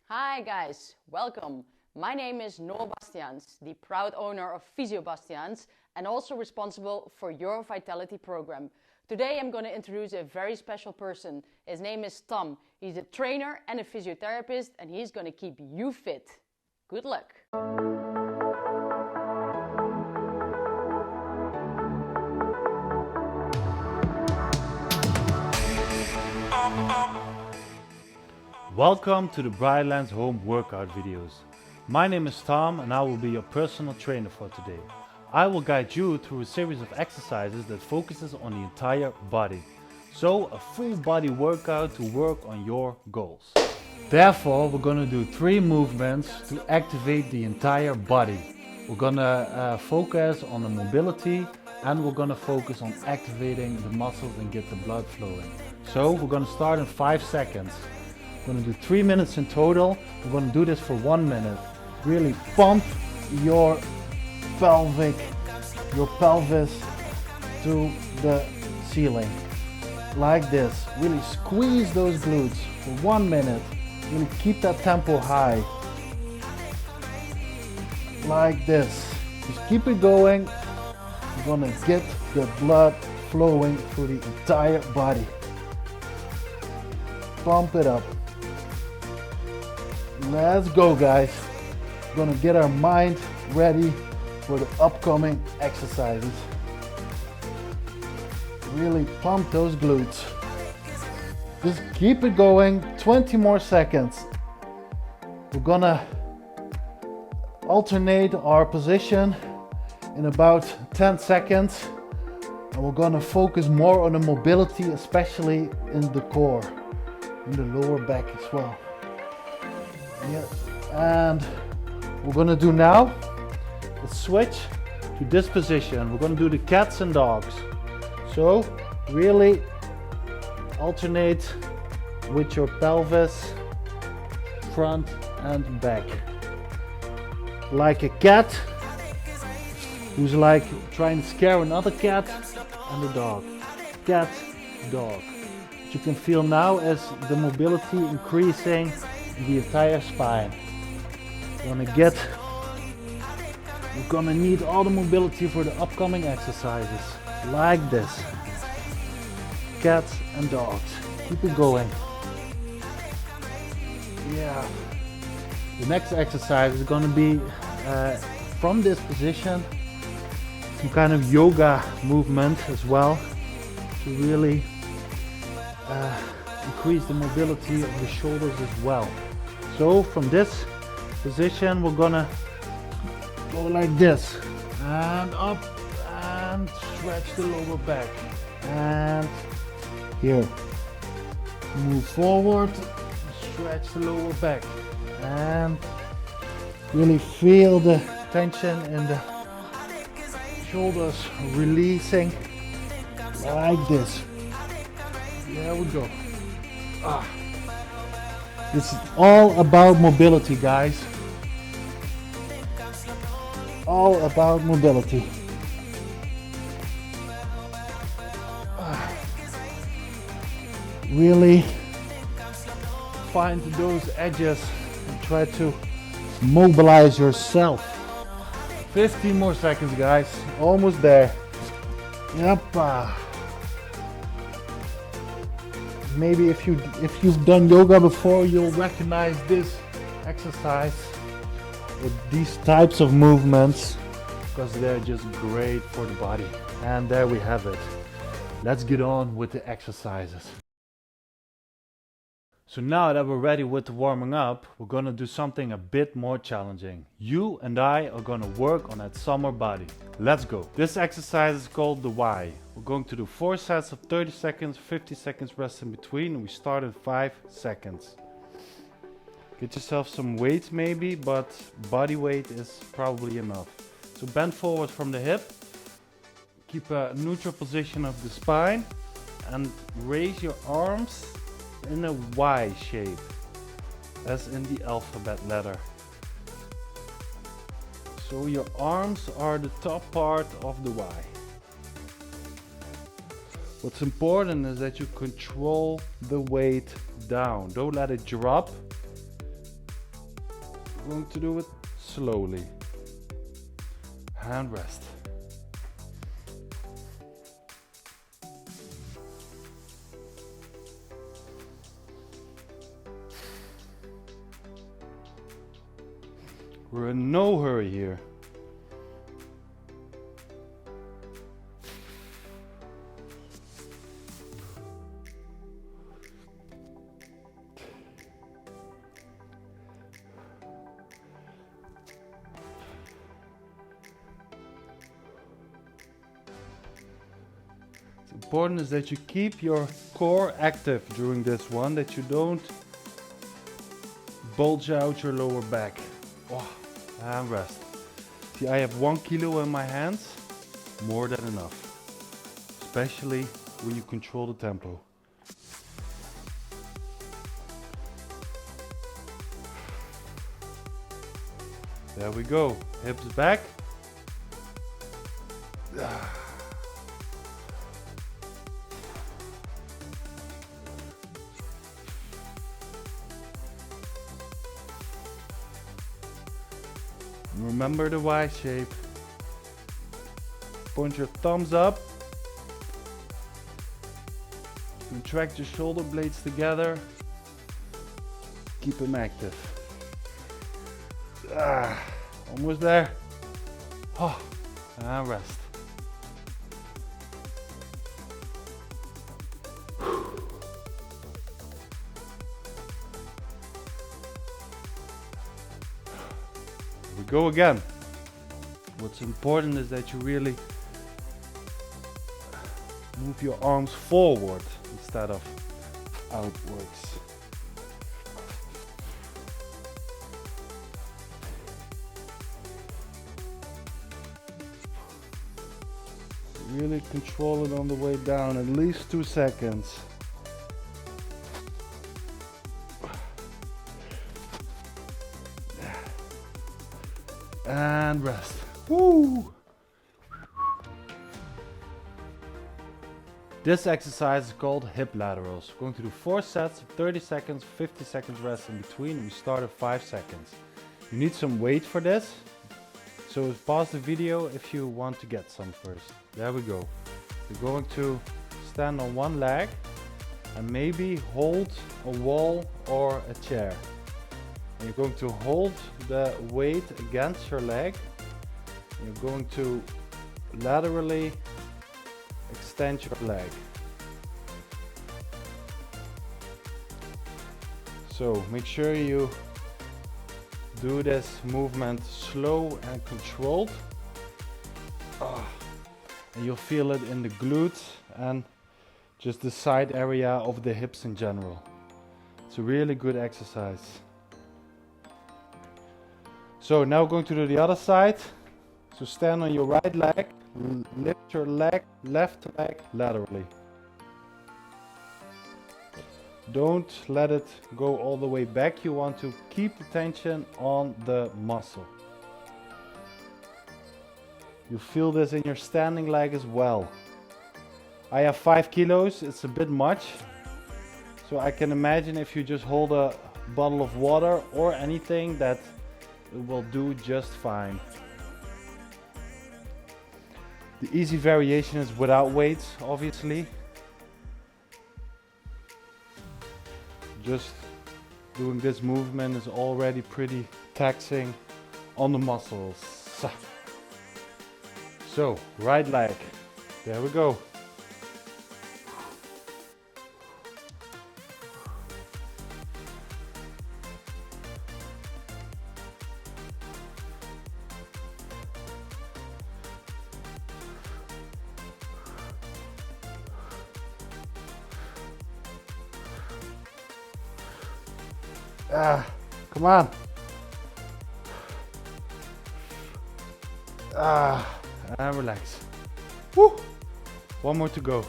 Hi guys, welcome. My name is Noor Bastiaans, the proud owner of Physio Bastiaans and also responsible for your Vitality program. Today I'm going to introduce a very special person. His name is Tom. He's a trainer and a physiotherapist and he's going to keep you fit. Good luck. Welcome to the Brightlands Home Workout videos. My name is Tom and I will be your personal trainer for today. I will guide you through a series of exercises that focuses on the entire body. So a full body workout to work on your goals. Therefore, we're going to do 3 movements to activate the entire body. We're going to focus on the mobility and we're going to focus on activating the muscles and get the blood flowing. So we're going to start in 5 seconds. We're going to do 3 minutes in total. We're going to do this for 1 minute. Really pump your pelvis to the ceiling. Like this. Really squeeze those glutes for 1 minute. Really keep that tempo high. Like this. Just keep it going. We're going to get the blood flowing through the entire body. Pump it up. Let's go, guys. We're gonna get our mind ready for the upcoming exercises. Really pump those glutes. Just keep it going. 20 more seconds. We're gonna alternate our position in about 10 seconds. And we're gonna focus more on the mobility, especially in the core, in the lower back as well. Yeah, and we're gonna do now a switch to this position. We're gonna do the cats and dogs. So really alternate with your pelvis, front and back. Like a cat who's like trying to scare another cat, and a dog. Cat, dog. What you can feel now is the mobility increasing the entire spine. We're gonna need all the mobility for the upcoming exercises. Like this. Cats and dogs. Keep it going. Yeah. The next exercise is gonna be from this position, some kind of yoga movement as well to really increase the mobility of the shoulders as well. So from this position we're gonna go like this and up and stretch the lower back and here move forward, stretch the lower back and really feel the tension in the shoulders releasing like this. There we go. This is all about mobility, guys. All about mobility. Really find those edges and try to mobilize yourself. 15 more seconds, guys. Almost there. Yep. Maybe if you've done yoga before, you'll recognize this exercise with these types of movements because they're just great for the body. And there we have it. Let's get on with the exercises. So now that we're ready with the warming up, we're gonna do something a bit more challenging. You and I are gonna work on that summer body. Let's go. This exercise is called the Y. We're going to do 4 sets of 30 seconds, 50 seconds rest in between, and we start in 5 seconds. Get yourself some weight maybe, but body weight is probably enough. So bend forward from the hip, keep a neutral position of the spine, and raise your arms in a Y shape, as in the alphabet letter. So your arms are the top part of the Y. What's important is that you control the weight down. Don't let it drop. We're going to do it slowly. Hand rest. We're in no hurry here. What's important is that you keep your core active during this one, that you don't bulge out your lower back. Oh, and rest. See, I have 1 kilo in my hands, more than enough, especially when you control the tempo. There we go, hips back. Remember the Y shape. Point your thumbs up. Contract your shoulder blades together. Keep them active. Almost there. Oh, and rest. We go again. What's important is that you really move your arms forward instead of outwards. Really control it on the way down, at least 2 seconds. And rest. Woo! This exercise is called hip laterals. We're going to do 4 sets, 30 seconds, 50 seconds rest in between. We start at 5 seconds. You need some weight for this, so pause the video if you want to get some first. There we go. You're going to stand on one leg and maybe hold a wall or a chair. And you're going to hold the weight against your leg. You're going to laterally extend your leg. So make sure you do this movement slow and controlled. And you'll feel it in the glutes and just the side area of the hips in general. It's a really good exercise. So now we're going to do the other side. So stand on your right leg, lift your left leg laterally. Don't let it go all the way back. You want to keep the tension on the muscle. You feel this in your standing leg as well. I have 5 kilos, it's a bit much. So I can imagine if you just hold a bottle of water or anything, that it will do just fine. The easy variation is without weights, obviously. Just doing this movement is already pretty taxing on the muscles. So, right leg, there we go. Come on. And relax. Woo! One more to go.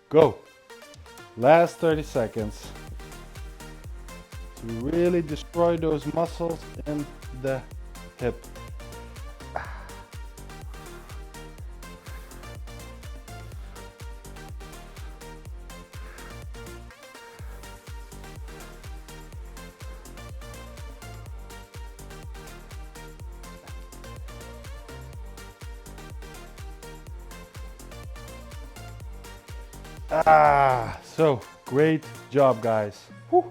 Go. Last 30 seconds. To really destroy those muscles in the hip. So great job, guys. Woo.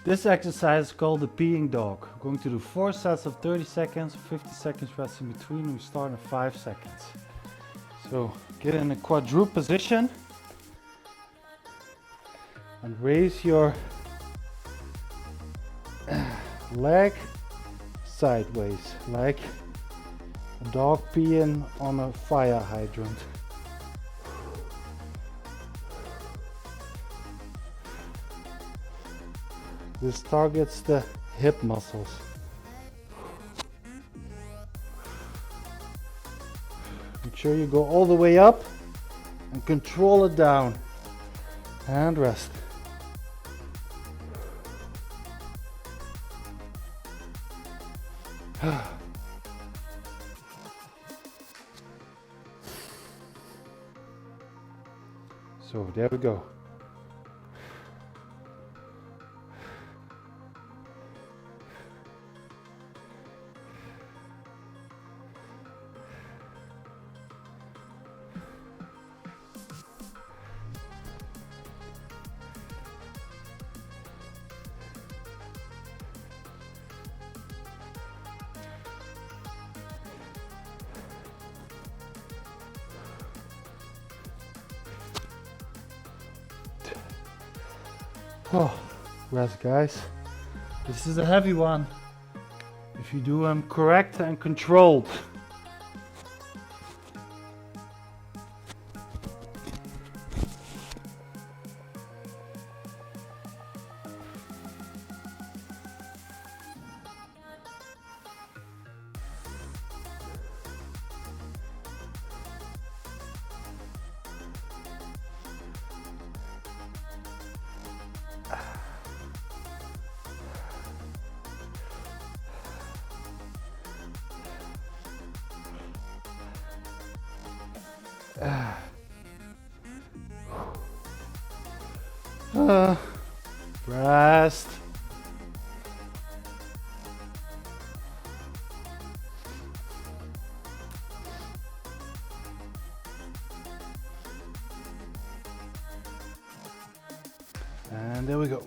This exercise is called the peeing dog. We're going to do 4 sets of 30 seconds, 50 seconds rest in between. We start in 5 seconds. So get in a quadruped position and raise your leg sideways, like a dog peeing on a fire hydrant. This targets the hip muscles. Make sure you go all the way up and control it down. And rest. So there we go. Oh, rest, guys. This is a heavy one. If you do them correct and controlled. Rest. And there we go.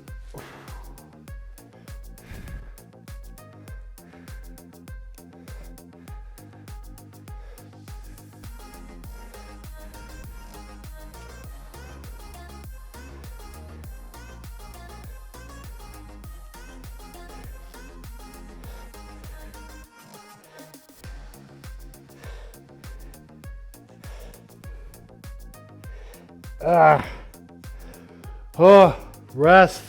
Oh, rest.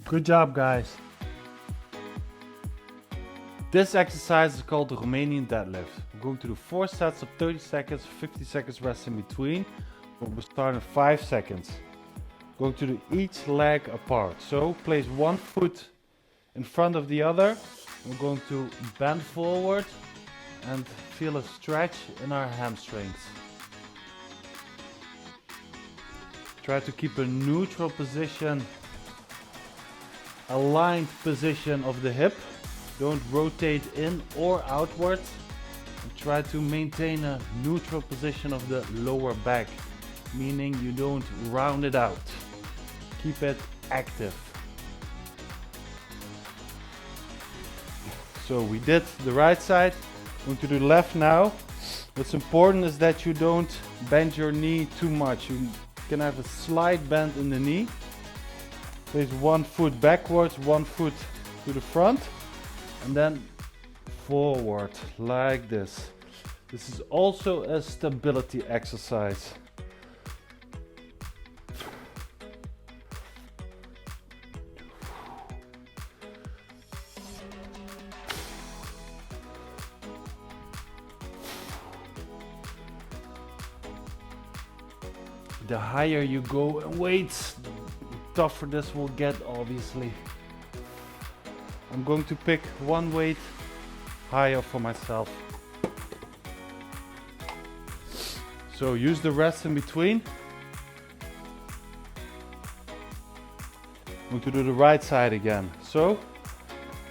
Good job, guys. This exercise is called the Romanian Deadlift. We're going to do 4 sets of 30 seconds, 50 seconds rest in between. We'll start in 5 seconds. Going to do each leg apart. So place one foot in front of the other. We're going to bend forward and feel a stretch in our hamstrings. Try to keep a neutral position, aligned position of the hip. Don't rotate in or outwards. And try to maintain a neutral position of the lower back, meaning you don't round it out. Keep it active. So we did the right side. Going to do the left now. What's important is that you don't bend your knee too much. You can have a slight bend in the knee. Place one foot backwards, one foot to the front, and then forward like this. This is also a stability exercise. The higher you go in weights, the tougher this will get, obviously. I'm going to pick one weight higher for myself. So use the rest in between. I'm going to do the right side again. So,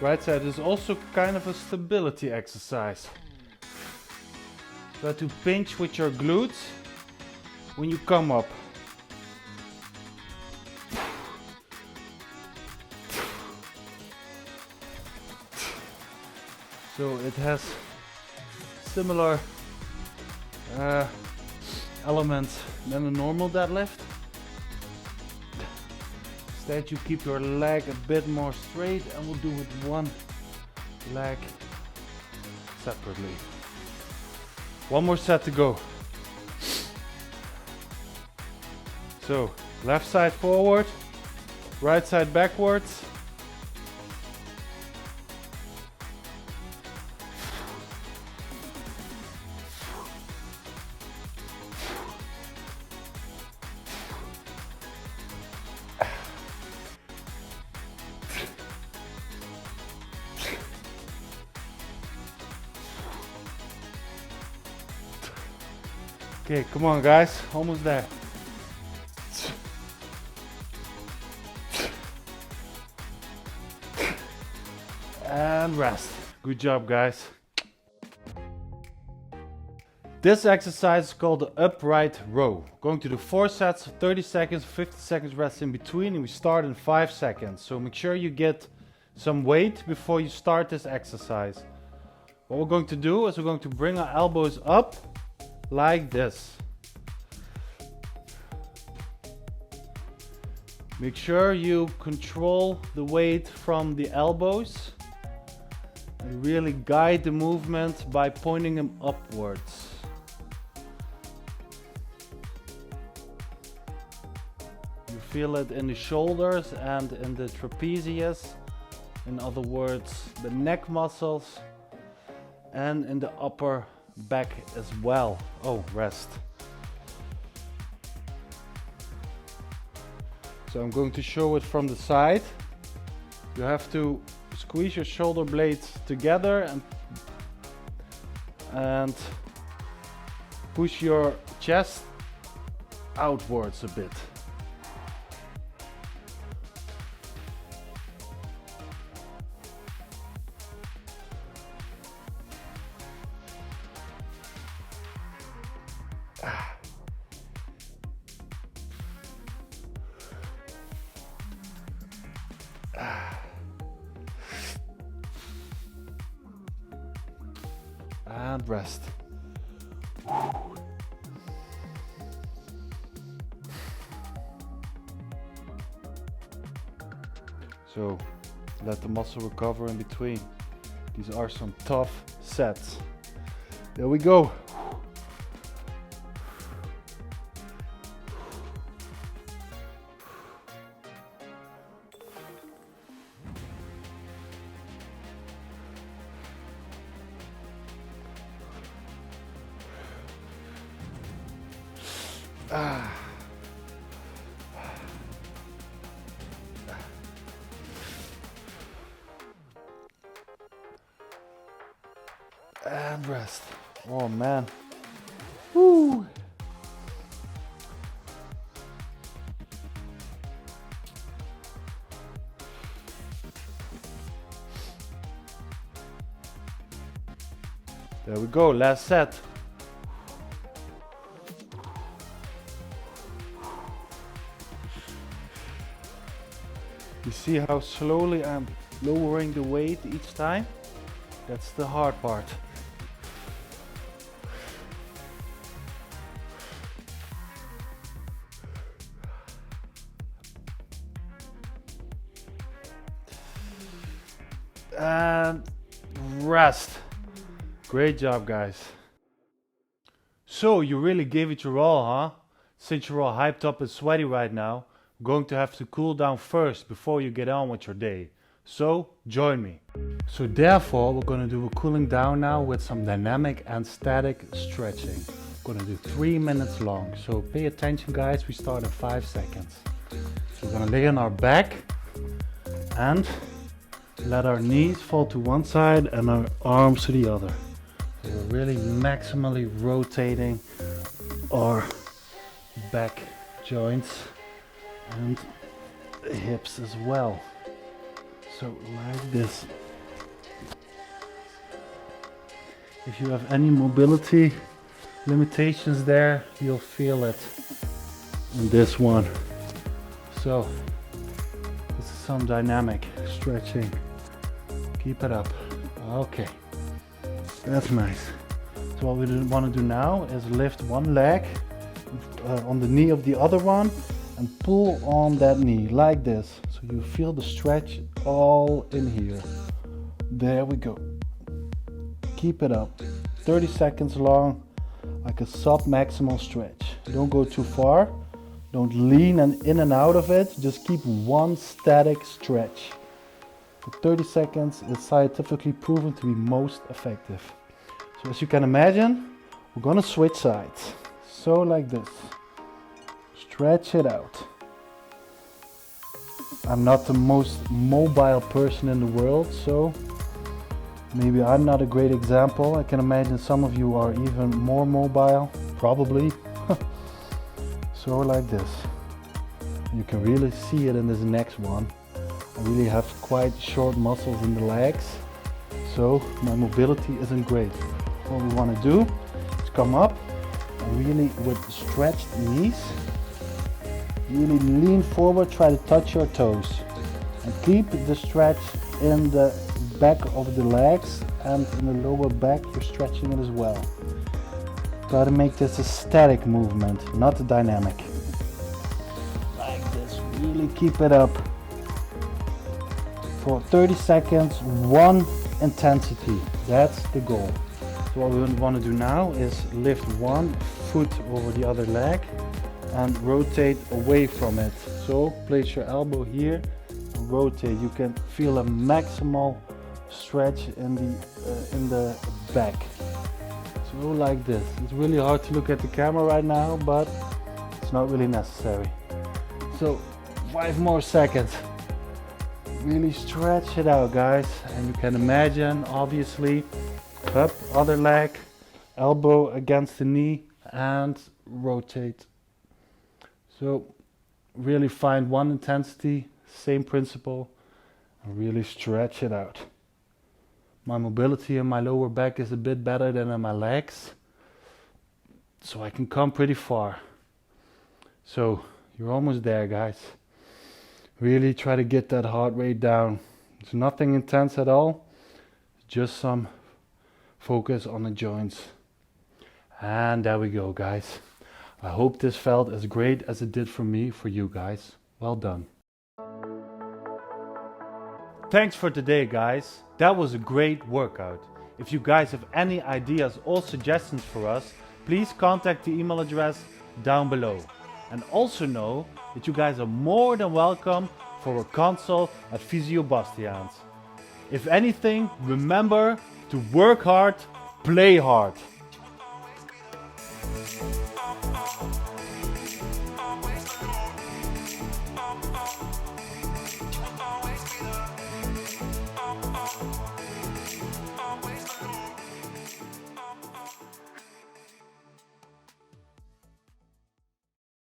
right side is also kind of a stability exercise. Try to pinch with your glutes when you come up. So it has similar elements than a normal deadlift. Instead you keep your leg a bit more straight, and we'll do it one leg separately. One more set to go. So left side forward, right side backwards. Okay, come on guys, almost there. And rest. Good job guys. This exercise is called the upright row. Going to do 4 sets of 30 seconds, 50 seconds rest in between, and we start in 5 seconds. So make sure you get some weight before you start this exercise. What we're going to do is we're going to bring our elbows up like this. Make sure you control the weight from the elbows and really guide the movement by pointing them upwards. You feel it in the shoulders and in the trapezius, in other words the neck muscles, and in the upper back as well. Oh, rest. So I'm going to show it from the side. You have to squeeze your shoulder blades together and push your chest outwards a bit. And rest. So let the muscle recover in between. These are some tough sets. There we go. And rest. Oh man. Woo. There we go, last set. You see how slowly I'm lowering the weight each time? That's the hard part. And rest. Great job, guys. So you really gave it your all, huh? Since you're all hyped up and sweaty right now, I'm going to have to cool down first before you get on with your day. So join me. So therefore we're going to do a cooling down now with some dynamic and static stretching. We're going to do 3 minutes long. So pay attention guys, we start in 5 seconds. So we're going to lay on our back and let our knees fall to one side and our arms to the other. So we're really maximally rotating our back joints and the hips as well. So like this. If you have any mobility limitations there, you'll feel it and this one. So this is some dynamic stretching. Keep it up. Okay, that's nice. So what we want to do now is lift one leg on the knee of the other one and pull on that knee like this. So you feel the stretch all in here. There we go. Keep it up. 30 seconds long, like a sub-maximal stretch. Don't go too far. Don't lean and in and out of it. Just keep one static stretch. For 30 seconds is scientifically proven to be most effective. So as you can imagine, we're gonna switch sides. So like this. Stretch it out. I'm not the most mobile person in the world, so maybe I'm not a great example. I can imagine some of you are even more mobile, probably. So like this. You can really see it in this next one. I really have quite short muscles in the legs, so my mobility isn't great. What we want to do is come up and really with stretched knees, really lean forward, try to touch your toes and keep the stretch in the back of the legs and in the lower back. You're stretching it as well. Try to make this a static movement, not a dynamic. Like this, really keep it up for 30 seconds, one intensity. That's the goal. So what we want to do now is lift one foot over the other leg and rotate away from it. So place your elbow here and rotate. You can feel a maximal stretch in the back. So like this. It's really hard to look at the camera right now, but it's not really necessary. So 5 more seconds. Really stretch it out, guys. And you can imagine, obviously, up, other leg, elbow against the knee and rotate. So really find one intensity, same principle, and really stretch it out. My mobility in my lower back is a bit better than in my legs, so I can come pretty far. So you're almost there, guys. Really try to get that heart rate down. It's nothing intense at all, just some focus on the joints. And there we go, guys. I hope this felt as great as it did for me for you guys. Well done. Thanks for today, guys. That was a great workout. If you guys have any ideas or suggestions for us, please contact the email address down below. And also know that you guys are more than welcome for a consult at Physio Bastiaans. If anything, remember to work hard, play hard.